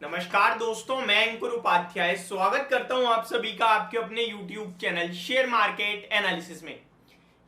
नमस्कार दोस्तों, मैं अंकुर उपाध्याय स्वागत करता हूं आप सभी का आपके अपने YouTube channel share market analysis में।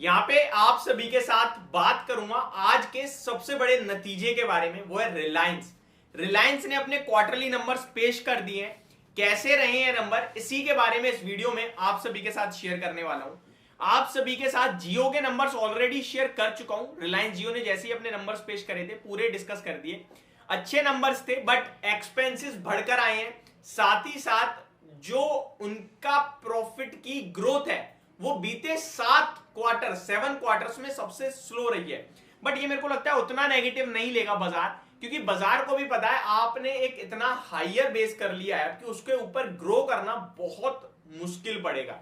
यहां पे आप सभी के साथ बात करूंगा आज के सबसे बड़े नतीजे के बारे में, वो है रिलायंस ने अपने क्वार्टरली नंबर्स पेश कर दिए हैं। कैसे रहे हैं नंबर, इसी के बारे में इस वीडियो में आप सभी के साथ शेयर करने वाला हूं। आप सभी के साथ जियो के नंबर्स ऑलरेडी शेयर कर चुका हूं। रिलायंस जियो ने जैसे ही अपने नंबर्स पेश करे थे पूरे डिस्कस कर दिए। अच्छे नंबर्स थे बट एक्सपेंसेस बढ़कर आए हैं, साथ ही साथ जो उनका प्रॉफिट की ग्रोथ है वो बीते 7 क्वार्टर्स में सबसे स्लो रही है। बट ये मेरे को लगता है उतना नेगेटिव नहीं लेगा बाजार, क्योंकि बाजार को भी पता है आपने एक इतना हायर बेस कर लिया है कि उसके ऊपर ग्रो करना बहुत मुश्किल पड़ेगा।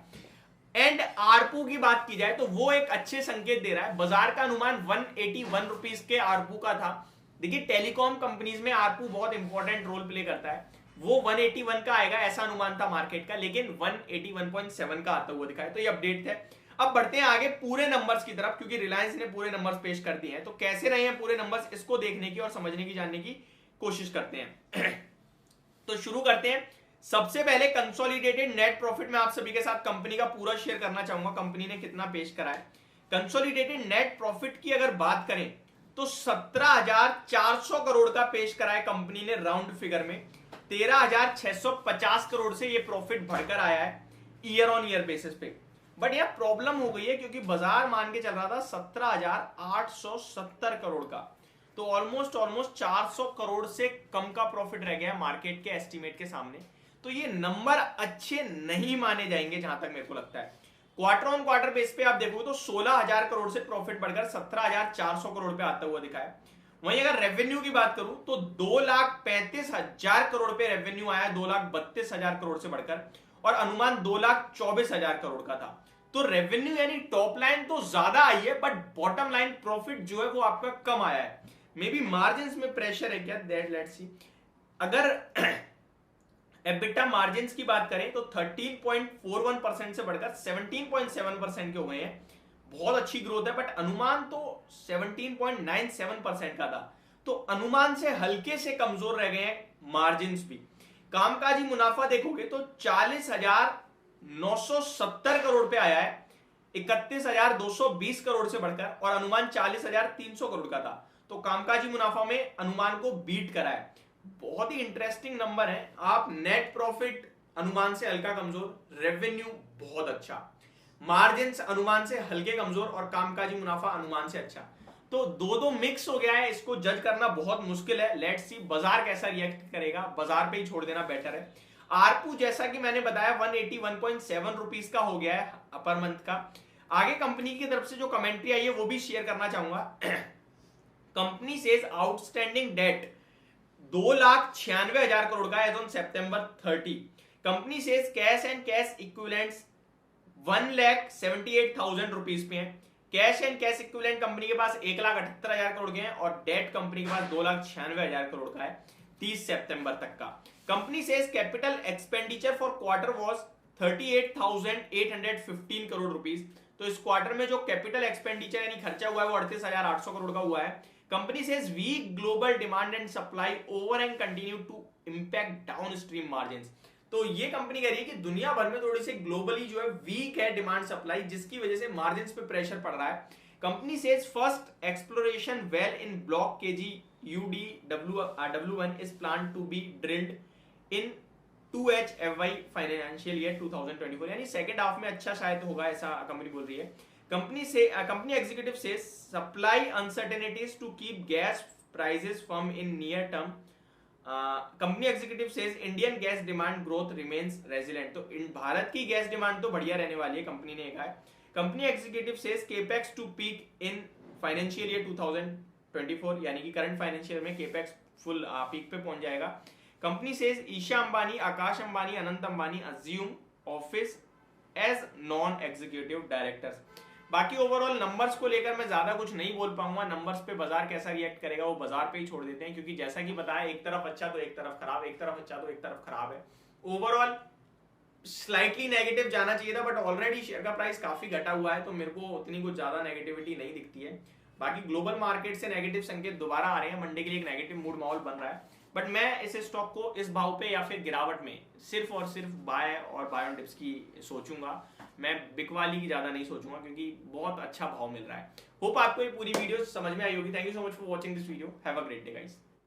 एंड आरपू की बात की जाए तो वो एक अच्छे संकेत दे रहा है। बाजार का अनुमान 181 रुपीज के आरपू का था। देखिए, टेलीकॉम कंपनीज में आरपू बहुत इंपॉर्टेंट रोल प्ले करता है। वो 181 का आएगा ऐसा अनुमान था मार्केट का, लेकिन 181.7 का आता हुआ दिखा है। तो ये अपडेट थे। अब बढ़ते हैं आगे पूरे नंबर्स की तरफ, क्योंकि रिलायंस ने पूरे नंबर्स पेश कर दिए हैं। तो कैसे रहे हैं पूरे नंबर्स, इसको देखने की और समझने की, जानने की कोशिश करते हैं। तो शुरू करते हैं। सबसे पहले कंसोलिडेटेड नेट प्रॉफिट में आप सभी के साथ कंपनी का पूरा शेयर करना चाहूंगा, कंपनी ने कितना पेश करा है। कंसोलिडेटेड नेट प्रॉफिट की अगर बात करें तो 17,400 करोड़ का पेश करा है कंपनी ने राउंड फिगर में। 13,650 करोड़ से ये प्रॉफिट बढ़कर आया है ईयर ऑन ईयर बेसिस पे। बट यह प्रॉब्लम हो गई है क्योंकि बाजार मान के चल रहा था 17,870 करोड़ का, तो ऑलमोस्ट 400 करोड़ से कम का प्रॉफिट रह गया मार्केट के एस्टीमेट के सामने। तो ये नंबर अच्छे नहीं माने जाएंगे जहां तक मेरे को लगता है। क्वार्टर ऑन क्वार्टर बेस पे आप देखो तो 16,000 करोड़ से प्रॉफिट बढ़कर 17,400 करोड़ पे आता हुआ दिखा है। वहीं अगर रेवेन्यू की बात करूं तो 2,35,000 करोड़ पे रेवेन्यू आया, 2,32,000 करोड़ से बढ़कर, और अनुमान 2,24,000 करोड़ का था। तो रेवेन्यू यानी टॉप लाइन तो ज्यादा आई है, बट बॉटम लाइन प्रॉफिट जो है वो आपका कम आया है। मे बी मार्जिन में प्रेशर है क्या, दैट लेट्स सी। अगर एबिटा मार्जिन की बात करें तो 13.41% से बढ़कर 17.7% के हो गए हैं। बहुत अच्छी ग्रोथ है, बट अनुमान तो 17.97% का था। तो अनुमान से हल्के से कमजोर रह गए हैं मार्जिन भी। कामकाजी मुनाफा देखोगे तो 40,970 करोड़ पे आया है, 31,220 करोड़ से बढ़कर, और अनुमान 40,300 करोड़ का था। तो कामकाजी मुनाफा में अनुमान को बीट करा है। बहुत ही इंटरेस्टिंग नंबर है। आप नेट प्रॉफिट अनुमान से हल्का कमजोर, रेवेन्यू बहुत अच्छा, मार्जिन्स अनुमान से हल्के कमजोर, और कामकाजी मुनाफा अनुमान से अच्छा। तो दो मिक्स हो गया है, इसको जज करना बहुत मुश्किल है। लेट्स सी बाजार कैसा रिएक्ट करेगा, बाजार पे ही छोड़ देना बेटर है। आरपू जैसा कि मैंने बताया 181.7 रुपीज का हो गया है अपर मंथ का। आगे कंपनी की तरफ से जो कमेंट्री आई है वो भी शेयर करना चाहूंगा। Company says outstanding debt 2,96,000 crore का as on September 30। Company says cash and cash equivalents 1,78,000 rupees पे है। Cash and cash equivalent company के पास 1,78,000 करोड़ के हैं, और डेट कंपनी के पास 2,96,000 करोड़ का है 30 सितंबर तक का। Company says capital expenditure for quarter was 38,815 crore rupees. तो इस क्वार्टर में जो कैपिटल एक्सपेंडिचर यानी खर्चा हुआ है वो 38,800 करोड़ का हुआ है। Company says weak global demand and supply over and continue to impact downstream margins. तो ये कंपनी कह रही है कि दुनिया भर में थोड़ी सी ग्लोबली जो है वीक है डिमांड सप्लाई, जिसकी वजह से मार्जिन्स पे प्रेशर पड़ रहा है। Company says first exploration well in block KG UDW1 is plan to be drilled in 2H FY financial year 2024, यानी सेकंड हाफ में अच्छा शायद होगा, ऐसा कंपनी बोल रही है। Company executive says supply uncertainties to keep gas prices firm in near term. Company executive says Indian gas demand growth remains resilient. तो भारत की गैस डिमांड तो बढ़िया रहने वाली है, कंपनी ने कहा है। Company executive says capex to peak in financial year 2024, यानी कि करंट फाइनेंशियल में केपेक्स फुल पीक पे पहुंच जाएगा। Company says Isha Ambani, Akash Ambani, Anant Ambani assume office as non executive directors. बाकी ओवरऑल नंबर्स को लेकर मैं ज्यादा कुछ नहीं बोल पाऊंगा। नंबर्स पे बाजार कैसा रिएक्ट करेगा वो बाजार पे ही छोड़ देते हैं, क्योंकि जैसा कि बताया एक तरफ अच्छा तो एक तरफ खराब, एक तरफ अच्छा तो एक तरफ खराब है। ओवरऑल स्लाइटली नेगेटिव जाना चाहिए था, बट ऑलरेडी शेयर का प्राइस काफी घटा हुआ है, तो मेरे को उतनी कुछ ज्यादा नेगेटिविटी नहीं दिखती है। बाकी ग्लोबल मार्केट से नेगेटिव संकेत दोबारा आ रहे हैं, मंडे के लिए एक नेगेटिव मूड माहौल बन रहा है। बट मैं इस स्टॉक को इस भाव पे या फिर गिरावट में सिर्फ और सिर्फ बाय और बाय ऑन डिप्स की सोचूंगा। मैं बिक वाली की ज्यादा नहीं सोचूंगा क्योंकि बहुत अच्छा भाव मिल रहा है। होप आपको ये पूरी वीडियो समझ में आई होगी। Thank you so much for watching this video. Have a great day guys.